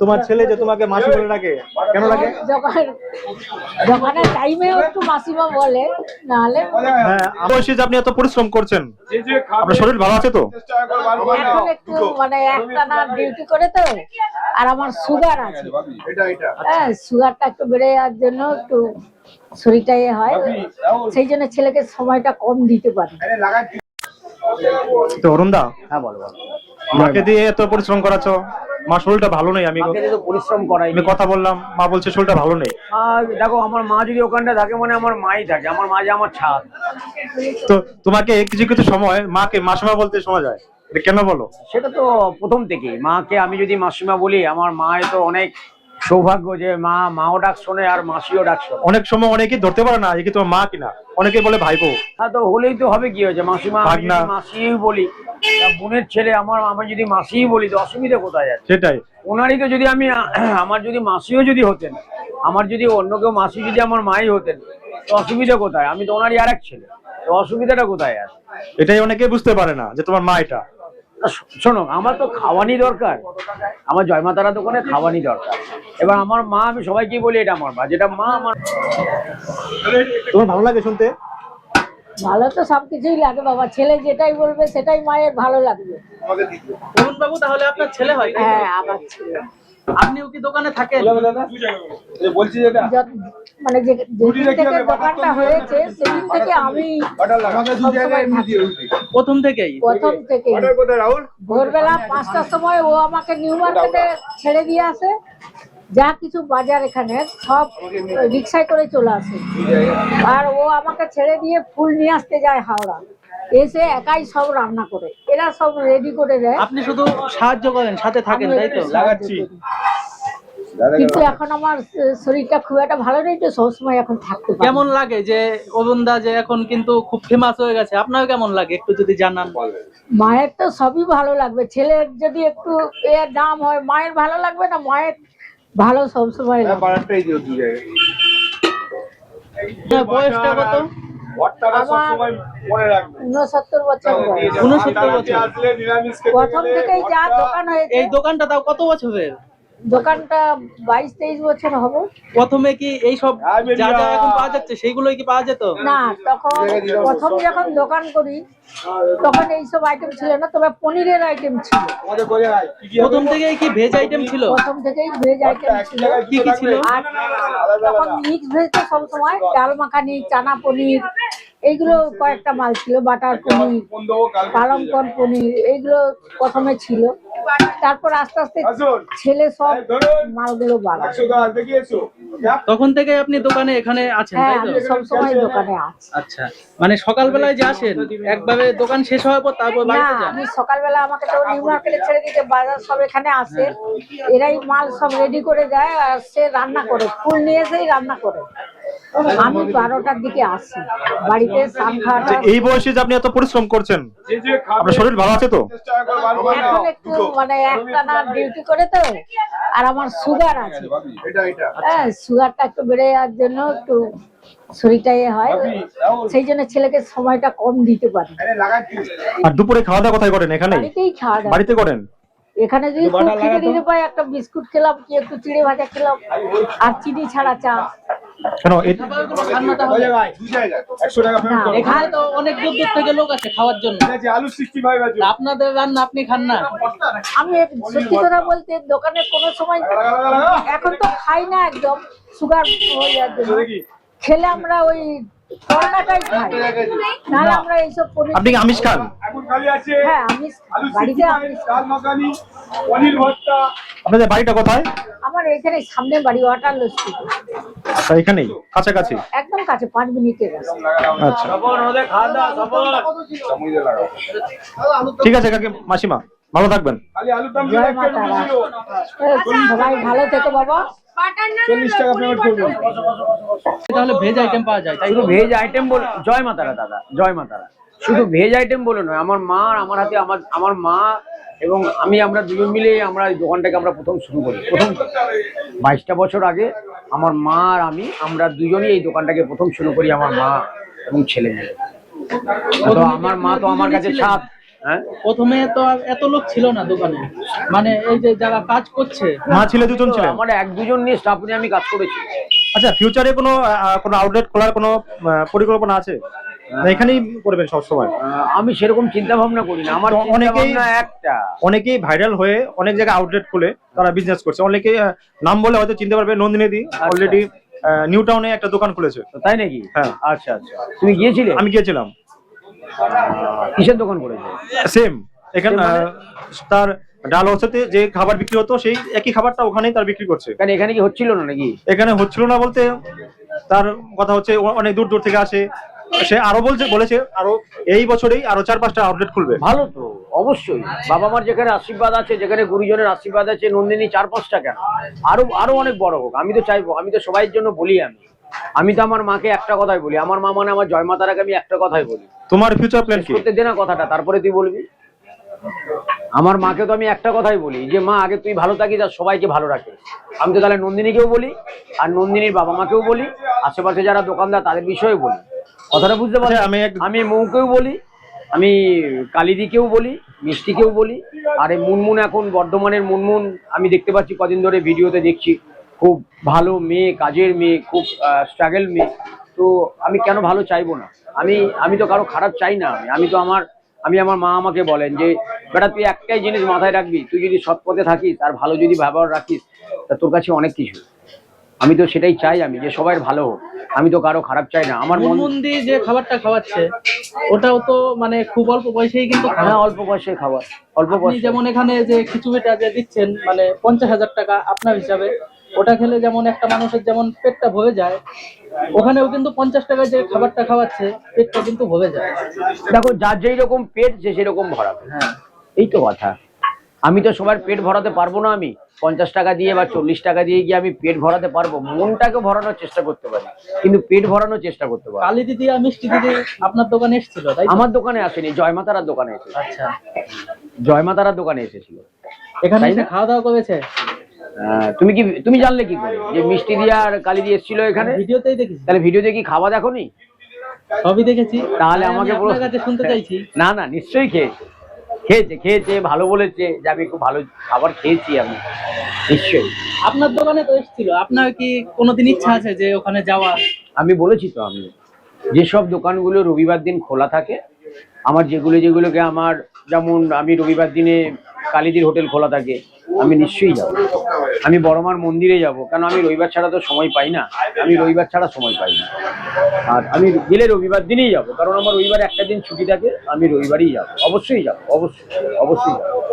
তোমার ছেলে যে তোমাকে মাসি বলে ডাকে, কেন ডাকে? দোকানের টাইমেও একটু মাসিমা বলে, নাহলে হ্যাঁ, অবশ্যই যে আপনি এত পরিশ্রম করছেন, আপনার শরীর ভালো আছে তো? এখন একটু মানে একটানা ডিউটি করে তো, আর আমার সুগার আছে। হ্যাঁ, সুগারটা একটু বেড়ে যাওয়ার জন্য একটু শরীরটা হয়, সেই জন্য ছেলেকে সময়টা কম দিতে পারি। তো অরুণদা, হ্যাঁ বলো বলো। মাকে দিয়ে এত পরিশ্রম করাচ্ছ, মা শরীরটা ভালো নেই। আমি তো পরিশ্রম করাই, আমি কথা বললাম, মা বলছে শরীরটা ভালো নেই। দেখো আমার মা যদি ওখানটা থাকে মানে আমার মাই থাকে, আমার মা যে আমার ছাদ। তো তোমাকে কিছু কিছু সময় মাকে মাসিমা বলতে শোনা যায়, এটা কেন বলো? সেটা তো প্রথম থেকেই মাকে আমি যদি মাসিমা বলি, আমার মায়ের তো অনেক সৌভাগ্য যে মাও ডাক শোনে আর মাসিও ডাক শোনে। অনেক সময় অনেকেই ধরতে পারে না যে কি তোমার মা কিনা, অনেকেই বলে ভাইপো। হ্যাঁ, তো হলেই তো হবে, কি হয়েছে, মাসিমা ভাগনা। মাসি বলি, বোনের ছেলে আমি যদি মাসি বলি তো অসুবিধা কোথায় আছে? সেটাই। ওনারই তো যদি আমি আমার যদি মাসিও যদি হতেন, আমার যদি অন্য কেউ মাসি যদি আমার মাই হতেন, তো অসুবিধা কোথায়? আমি তো ওনারই আর এক ছেলে, তো অসুবিধাটা কোথায় আছে? এটাই অনেকেই বুঝতে পারে না যে তোমার মা এটা। শোনো, আমার তো খাওয়ানি দরকার, আমার জয়মাতারা দোকানে খাওয়ানি দরকার। এবার আমার মা, আমি সবাইকে বলি এটা আমার মা, যেটা মা আমার। তোমার ভালো লাগে শুনতে? ভালো তো সবকিছুই লাগে বাবা, ছেলে যেটাই বলবে সেটাই মায়ের ভালো লাগবে। অরুণ বাবু, তাহলে আপনার ছেলে হয়? হ্যাঁ, আমার ছেলে। আপনিও কি দোকানে থাকেন? মানে যেদিন থেকে দোকানটা হয়েছে সেদিন থেকে আমি প্রথম থেকেই? প্রথম থেকে ভোরবেলা 5টার সময় ও আমাকে নিউ মার্কেটে ছেড়ে দিয়ে আসে, যা কিছু বাজার এখানে সব রিক্সায় করে চলে আসে, আর ও আমাকে ছেড়ে দিয়ে ফুল নিয়ে আসতে যায় হাওড়া, এসে একাই সব রান্না করে, এরা সব রেডি করে দেয়। আপনি শুধু সাহায্য করেন, সাথে থাকেন, তাই তো? কিন্তু এখন আমার শরীরটা খুব একটা ভালো নেই, তো সবসময় এখন থাকতে পারি। কেমন লাগে যে অরুণদা যে এখন কিন্তু খুব ফেমাস হয়ে গেছে, আপনার কেমন লাগে একটু যদি জানান? মায়ের তো সবই ভালো লাগবে, ছেলের যদি একটু এর দাম হয়, মায়ের ভালো লাগবে না? মায়ের ভালো সবসময় লাগবে। বয়সটা কত? আমার 69 বছর বয়স। 69 বছর। প্রথম থেকেই যা দোকান হয়েছে, এই দোকানটা তাও কত বছরের? দোকানটা 22-23 বছর হবে। প্রথমে কি এইসব যা যা এখন পাওয়া যাচ্ছে সেইগুলোই কি পাওয়া যেত? না, তখন প্রথম যখন দোকান করি তখন এইসব আইটেম ছিল না, তবে পনিরের আইটেম ছিল। প্রথম থেকেই কি ভেজ আইটেম ছিল? প্রথম থেকেই ভেজ আইটেম ছিল। কি কি ছিল? আর তখন মিক্স ভেজ তো সবসময়, ডাল মাখানি, চানা পনির, এইগুলো কয়েকটা মাল ছিল, বাটার পনির, পালংকন পনির, এইগুলো প্রথমে ছিল। তারপর আস্তে আস্তে ছেলে সব মালগুলো বাড়ায়। তখন থেকে আপনি দোকানে এখানে আছেন, হ্যাঁ, তাই তো? আমি সবসময় দোকানে আছি। আচ্ছা, মানে সকালবেলায় যে আসেন, একবারে দোকান শেষ হওয়ার পর তারপর না, বাড়িতে যান? আমি সকালবেলা, আমাকে তো নিউ মার্কেটে ছেড়ে দিতে, বাজার সব এখানে আসে, এরাই মাল সব রেডি করে দেয়, আর সে রান্না করে, ফুল নিয়ে এসেই রান্না করে। আমি 12টার দিকে আসি বাড়িতে, স্নান খাওয়াটা। এই বয়সে যে আপনি এত পরিশ্রম করছেন, আপনার শরীর ভালো আছে তো? এখন একটু মানে একটানা ডিউটি করে তো, আর আমার সুগার আছে। হ্যাঁ, সুগারটা একটু বেড়ে যাওয়ার জন্য একটু শরীরটা হয়, সেই জন্য ছেলেকে সময়টা কম দিতে পারি। আর দুপুরে খাওয়া দাওয়া কোথায় করেন? এখানে বাড়িতেই খাওয়া দাওয়া। বাড়িতে করেন? এখানে যদি খুব খিদে টিদে পাই, একটা বিস্কুট খেলাম, কি একটু চিড়ে ভাজা খেলাম, আর চিনি ছাড়া চা। কেন খান্নাটা হবে? না, এখানে তো অনেক দূর দূর থেকে লোক আসে খাওয়ার জন্য, আপনাদের রান্না আপনি খান না? আমি সত্যি কথা বলতে দোকানে কোনো সময় এখন তো খাই না, একদম সুগার হয়ে যাওয়ার জন্য। খেলে আমরা ওই করলাটাই খাই, নাহলে আমরা এইসব পনির। আপনি কি আমিষ খান? হ্যাঁ, আমিষ বাড়িতে আমিষ। আপনাদের বাড়িটা কোথায়? আমার এখানে সামনে বাড়ি, ওয়াটারলু স্ট্রিট। এখানেই কাছাকাছি? একদম কাছে, 5 মিনিটের রাস্তা। আচ্ছা, ঠিক আছে কাকি, মাসিমা ভালো থাকবেন। জয় মা তারা। সবাই ভালো থেকো বাবা। 40 টাকা পেমেন্ট করবেন। তাহলে ভেজ আইটেম পাওয়া যায়, তাই শুধু তো? ভেজ আইটেম বলে, জয় মাতারা দাদা, জয় মাতারা। শুধু ভেজ আইটেম বলে নয়, আমার মা আর আমার হাতে, আমার মা এবং আমরা দুজন মিলে আমরা এই দোকানটাকে আমরা প্রথম শুরু করি। প্রথম 22টা বছর আগে আমার মা আর আমরা দুজনই এই দোকানটাকে প্রথম শুরু করি, আমার মা এবং ছেলে মিলে। তো আমার মা তো আমার কাছে ছাদ, হ্যাঁ প্রথমে তো আর এত লোক ছিল না দোকানে, মানে এই যে যারা কাজ করছে। মা ছেলে দুজন ছিলেন? আমার 1-2 জন নিয়ে স্টাফ নিয়ে আমি কাজ করেছি। আচ্ছা, ফিউচারে কোনো আউটলেট খোলার কোনো পরিকল্পনা আছে, না এখানেই করবেন সব সময়? আমি সেরকম চিন্তা ভাবনা করি না, আমার তো অনেকেই অনেকেই- একটা অনেকেই ভাইরাল হয়ে অনেক জায়গায় আউটলেট খুলে তারা বিজনেস করছে। অনেকেই নাম বলে হয়তো চিনতে পারবে, নন্দিনী দি অলরেডি নিউ টাউনে একটা দোকান খুলেছে। তাই নাকি? হ্যাঁ। আচ্ছা আচ্ছা, তুমি গিয়েছিলে? আমি গিয়েছিলাম। কিসের দোকান করেছে? সেম এখানে তার ডাল হচ্ছে যে খাবার বিক্রি হতো সেই একই খাবারটা ওখানেই তার বিক্রি করছে। কেন এখানে কি হচ্ছিল না নাকি? এখানে হচ্ছিল না বলতে তার কথা হচ্ছে অনেক দূর দূর থেকে আসে। সে আরো বলেছে আরো এই বছরেই আরো 4-5টা আউটলেট খুলবে। ভালো তো, অবশ্যই। বাবা মার যেখানে আশীর্বাদ আছে, যেখানে গুরুজনের আশীর্বাদ আছে, নন্দিনী 4-5টা কেন, আরো আরো অনেক বড় হোক। আমি তো চাইবো, আমি তো সবাই জন্য বলি। আমি তো আমার মাকে একটা কথাই বলি, আমার মা মানে আমার জয় মাতারাকে আমি একটা কথাই বলি। তোমার ফিউচার প্ল্যান কি? করতে দে না কথাটা, তারপরে তুই বলবি। আমার মাকে তো আমি একটা কথাই বলি যে মা আগে তুই ভালো থাকিস আর সবাইকে ভালো রাখিস। আমি তো তাহলে নন্দিনীকেও বলি, আর নন্দিনীর বাবা মাকেও বলি, আশেপাশে যারা দোকানদার তাদের বিষয়ে বলি। কথাটা বুঝতে পারছি? আমি মৌকেও বলি, আমি কালিদিকেও বলি, মিষ্টিকেও বলি, আর এই মুনমুন, এখন বর্ধমানের মুনমুন আমি দেখতে পাচ্ছি কদিন ধরে ভিডিওতে দেখছি, খুব ভালো মেয়ে, কাজের মেয়ে, খুব স্ট্রাগল মেয়ে। তো আমি কেন ভালো চাইবো না? আমি তো কারো খারাপ চাই না। আমি আমার মা আমাকে বলেন যে বেটা তুই একটাই জিনিস মাথায় রাখবি, তুই যদি সৎ পথে থাকিস আর ভালো যদি ব্যবহার রাখিস তা তোর কাছে অনেক কিছু। আমি তো সেটাই চাই, আমি যে সবাই ভালো হোক, আমি তো কারো খারাপ চাই না। আমার মন মুনমুন্দি যে খাবারটা খাওয়াচ্ছে ওটাও তো মানে খুব অল্প পয়সায় কিন্তু খাওয়া। হ্যাঁ, অল্প পয়সায় খাবার, অল্প আপনি পয়সা। যেমন এখানে যে খিচুড়িটা যে দিচ্ছেন মানে 50,000 টাকা আপনার হিসাবে, ওটা খেলে যেমন একটা মানুষের যেমন পেটটা ভরে যায়, ওখানেও কিন্তু 50 টাকায় যে খাবারটা খাওয়াচ্ছে পেটটা কিন্তু ভরে যায়। দেখো, যার যেই রকম পেট সে সেরকম ভরাবে। হ্যাঁ, এই তো কথা। আমি তো সবার পেট ভরাতে পারবো না। আমি 50 টাকা দিয়ে বা 40 টাকা দিয়ে গিয়ে আমি পেট ভরাতে পারবো? মনটাকে ভরানোর চেষ্টা করতে পারি, কিন্তু পেট ভরানোর চেষ্টা করতে পারি। কালী দিদি আর মিষ্টি দিদি আপনার দোকানে এসেছিল তাই তো? আমার দোকানে আসেনি, জয় মাতারার দোকানে এসেছিল। আচ্ছা, জয় মাতারার দোকানে এসেছিল। এখানে তাই এসে না? খাওয়া দাওয়া করেছে? তুমি জানলে কি করে যে মিষ্টি দিয়া আর কালী দিয়ে এসেছিল এখানে? ভিডিওতেই দেখেছি। তাহলে ভিডিওতে কি খাওয়া দেখোনি? সবই দেখেছি। তাহলে তাই আমি আমাকে আপনার কাছে শুনতে চাইছি। না না, নিশ্চয়ই খেয়েছে, ভালো বলেছে যে আমি খুব ভালো খাবার খেয়েছি আমি, নিশ্চয়ই। আপনার দোকানে তো এসেছিল, আপনার কি কোনোদিন ইচ্ছা আছে যে ওখানে যাওয়ার? আমি বলেছি তো, আমি যেসব দোকানগুলো রবিবার দিন খোলা থাকে, আমার যেগুলোকে আমার, যেমন আমি রবিবার দিনে কালীদির হোটেল খোলা থাকে, আমি নিশ্চয়ই যাব। আমি বড়মার মন্দিরে যাব, কারণ আমি রবিবার ছাড়া তো সময় পাই না। আমি রবিবার ছাড়া সময় পাই না, আর আমি গেলে রবিবার দিনেই যাব, কারণ আমার রবিবার একটা দিন ছুটি থাকে। আমি রবিবারই যাব, অবশ্যই যাব, অবশ্যই যাব।